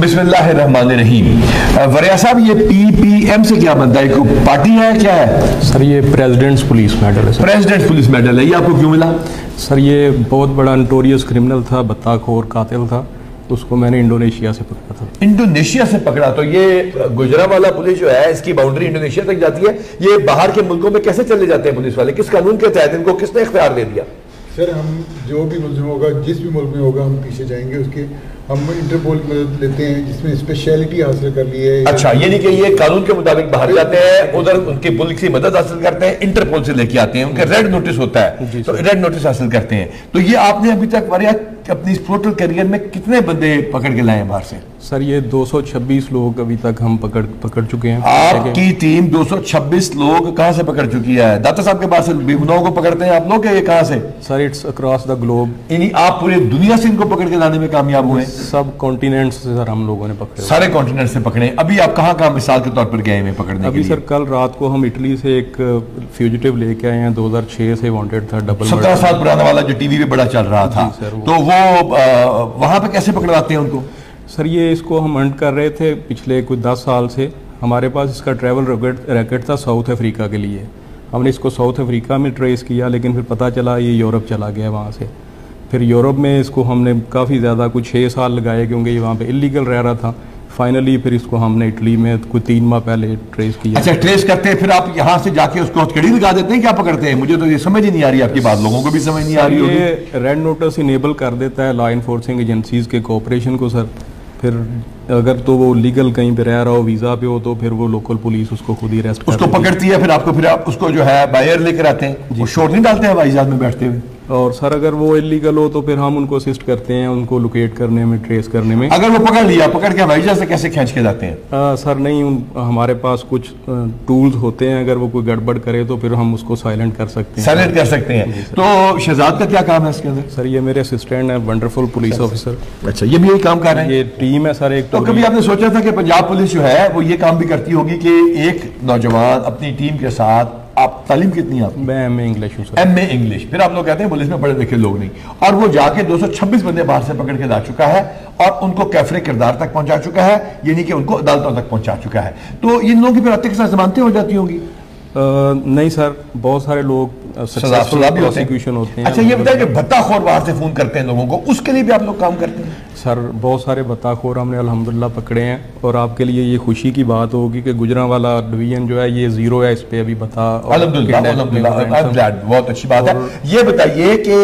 بسم اللہ الرحمن الرحیم. وریا صاحب یہ PPM سے کیا بنتا ہے, کوئی پارٹی ہے کیا ہے؟ سر یہ پریزیڈنٹس پولیس میڈل ہے. پریزیڈنٹ پولیس میڈل ہے, یہ آپ کو کیوں ملا؟ سر یہ بہت بڑا نوٹوریس کرمنل تھا, بطاخور قاتل تھا, اس کو میں نے انڈونیشیا سے پکڑا تھا. انڈونیشیا سے پکڑا؟ تو یہ گجرانوالہ پولیس جو ہے اس کی باؤنڈری انڈونیشیا تک جاتی ہے. یہ باہر کے ملکوں میں کیسے چلے جاتے ہیں پولیس والے؟ کس قانون کے تحت ان کو کس نے اختیار دے دیا؟ سر ہم جو بھی ملزم ہوگا, جس بھی ملک میں ہوگا, ہم پیچھے جائیں گے اس کے. ہم انٹرپول کی مدد لیتے ہیں جس میں اسپیشلٹی حاصل کر لی ہے. اچھا, یعنی کہ یہ قانون کے مطابق باہر جاتے ہیں, ادھر ان کی پولیس کی مدد حاصل کرتے ہیں, انٹرپول سے لے کے آتے ہیں, ان کا ریڈ نوٹس ہوتا ہے تو ریڈ نوٹس حاصل کرتے ہیں. تو یہ آپ نے ابھی تک وریا اپنی ٹوٹل کیریئر میں کتنے بندے پکڑ کے لائے ہیں باہر سے؟ سر یہ 226 لوگ ابھی تک ہم پکڑ چکے ہیں. آپ کی ٹیم 226 لوگ کہاں سے پکڑ چکی ہے؟ داتا صاحب کے پاس سے بے گناہوں کو پکڑتے ہیں آپ لوگ, یہ کہاں سے؟ Sir it's across the globe. یعنی آپ پوری دنیا سے ان کو پکڑ کے لانے میں کامیاب ہوئے؟ سب کانٹیننٹ سے سر ہم لوگوں نے پکڑے, سارے کانٹیننٹ سے پکڑے. ابھی آپ کہاں کہاں مثال کے طور پر گئے ہیں پکڑنے کے لیے؟ ابھی سر کل رات کو ہم اٹلی سے ایک فیوجیٹیو لے کے آئے ہیں, 2006 سے وانٹیڈ تھا, 17 سال پرانا والا جو ٹی وی پہ بڑا چل رہا تھا. تو وہ وہاں پہ کیسے پکڑواتے ہیں ان کو؟ سر یہ اس کو ہم ہنٹ کر رہے تھے پچھلے کچھ 10 سال سے. ہمارے پاس اس کا ٹریول ریکٹ تھا ساؤتھ افریقہ کے لیے. ہم نے اس کو ساؤتھ افریقہ میں ٹریس کیا, لیکن پھر پتہ چلا یہ یورپ چلا گیا وہاں سے. پھر یورپ میں اس کو ہم نے کافی زیادہ کچھ 6 سال لگائے کیونکہ یہ وہاں پہ اللیگل رہ رہا تھا. فائنلی پھر اس کو ہم نے اٹلی میں کوئی 3 ماہ پہلے ٹریس کیا. اچھا, ٹریس کرتے ہیں پھر آپ یہاں سے جا کے اس کو ہتھکڑی لگا دیتے ہیں, کیا پکڑتے ہیں؟ مجھے تو یہ سمجھ ہی نہیں آ رہی, آپ کی بات لوگوں کو بھی سمجھ نہیں آ رہی ہوگی. یہ ریڈ نوٹس انیبل کر دیتا ہے لا انفورسنگ ایجنسیز کے کوآپریشن کو. سر پھر اگر تو وہ لیگل کہیں پہ رہ رہا ہو, ویزا پہ ہو, تو پھر وہ لوکل پولیس اس کو خود ہی ریسٹ اس کو پکڑتی ہے. پھر آپ اس کو جو ہے بائر لے کر آتے ہیں, وہ شور نہیں ڈالتے ہیں ہوائی جہاز میں بیٹھتے ہوئے؟ اور سر اگر وہ اللیگل ہو تو پھر ہم ان کو اسسٹ کرتے ہیں ان کو لوکیٹ کرنے میں, ٹریس کرنے میں. اگر وہ پکڑ لیا, پکڑ کے ہوائی جہاز سے کیسے کھینچ کے جاتے ہیں؟ سر نہیں, ہمارے پاس کچھ ٹولز ہوتے ہیں, اگر وہ کوئی گڑبڑ کرے تو پھر ہم اس کو سائلنٹ کر سکتے ہیں. سائلنٹ کر سکتے ہیں. تو شہزاد کا کیا کام ہے اس کے اندر؟ سر یہ میرے اسسٹنٹ ہیں, ونڈرفل پولیس آفیسر. اچھا, یہ بھی یہی کام کر رہے ہیں؟ یہ ٹیم ہے سر ایک. تو کبھی آپ نے سوچا تھا کہ پنجاب پولیس جو ہے وہ یہ کام بھی کرتی ہوگی کہ ایک نوجوان اپنی ٹیم کے ساتھ, آپ تعلیم کتنی آپ؟ میں ایم اے انگلش ہوں سر. M A English. پھر آپ لوگ کہتے ہیں پولیس میں پڑھے لکھے لوگ نہیں, اور وہ جا کے 226 بندے باہر سے پکڑ کے لا چکا ہے اور ان کو کیفر کردار تک پہنچا چکا ہے, یعنی کہ ان کو عدالتوں تک پہنچا چکا ہے. تو ان لوگوں کی پھر عطے کے ساتھ ضمانتیں ہو جاتی ہوں گی؟ نہیں سر, بہت سارے لوگ سکسیسفل پروسیکیوشن ہوتے ہیں. اچھا, یہ بتائیں کہ بھتہ خور باہر سے فون کرتے ہیں لوگوں کو, اس کے لیے بھی آپ لوگ کام کرتے ہیں؟ سر بہت سارے بھتہ خور ہم نے الحمدللہ پکڑے ہیں, اور آپ کے لیے یہ خوشی کی بات ہوگی کہ گجرانوالہ ڈویژن جو ہے یہ 0 ہے, اس پہ ابھی الحمدللہ. بہت اچھی بات ہے. یہ بتائیے کہ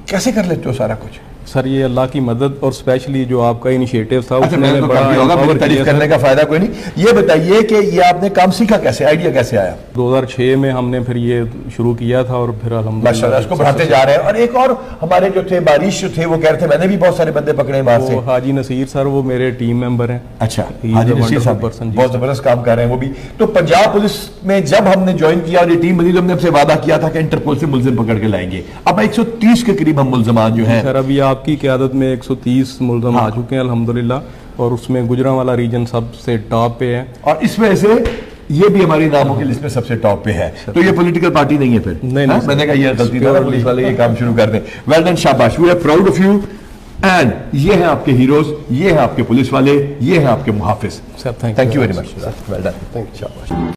کیسے کر لیتے ہو سارا کچھ؟ سر یہ اللہ کی مدد, اور اسپیشلی جو آپ کا انیشیٹو تھا اس میں بڑا تعریف کرنے کا فائدہ کوئی نہیں. یہ بتائیے کہ یہ آپ نے کام سیکھا کیسے, آئیڈیا کیسے آیا؟ 2006 میں ہم نے پھر یہ شروع کیا تھا, اور پھر الحمدللہ اس کو بڑھاتے جا رہے ہیں. اور ایک اور ہمارے جو تھے بارش جو تھے, وہ کہہ رہے تھے میں نے بھی بہت سارے بندے پکڑے ہیں باہر سے. حاجی نصیر سر, وہ میرے ٹیم ممبر ہیں. اچھا, حاجی نصیر صاحب بہت زبردست کام کر رہے ہیں وہ بھی. تو پنجاب پولیس میں جب ہم نے جوائن کیا اور یہ ٹیم بنی, تو ہم نے سے وعدہ کیا تھا کہ انٹرپول سے ملزم پکڑ کے لائیں گے. اب 130 کے قریب ہم ملزمان جو ہیں. سر ابھی آپ کی قیادت میں 130 ملزم آ چکے ہیں الحمدللہ, اور اس میں گجرانوالہ ریجن سب سے ٹاپ پہ ہے, اور اس وجہ سے یہ بھی ہماری ناموں کی لسٹ میں سب سے ٹاپ پہ ہے. تو یہ پولیٹیکل پارٹی نہیں ہے پھر؟ نہیں, میں نے کہا یہ غلطی تھا, پولیس والے یہ کام شروع کر دیں. ویل ڈن, شاباش, we are proud of you. And یہ ہیں آپ کے ہیروز, یہ ہیں آپ کے پولیس والے, یہ ہیں آپ کے محافظ. Thank you very much. Well done, thank you, شاباش.